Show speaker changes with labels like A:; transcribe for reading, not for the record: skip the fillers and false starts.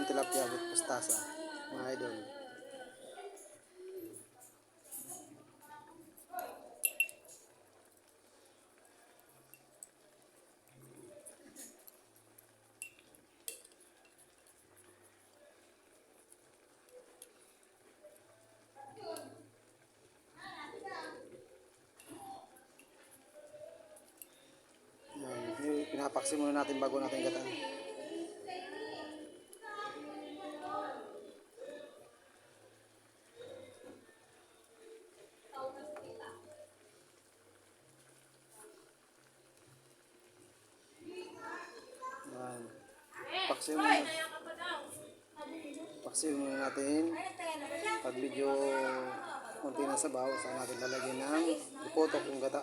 A: ng tilapia with mustasa, mga idol. Pinapaksi muna natin bago natin gataan. Yan. Paksi muna natin. Pag medyo konti na sabaw, saan natin lalagyan ng ipotok yung gata.